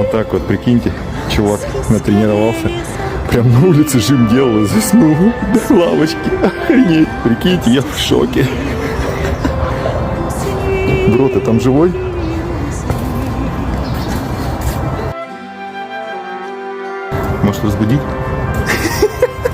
Вот так вот, прикиньте, чувак натренировался. Прям на улице жим делал и заснул до лавочки. Охренеть, прикиньте, я в шоке. Бро, ты там живой? Может разбудить?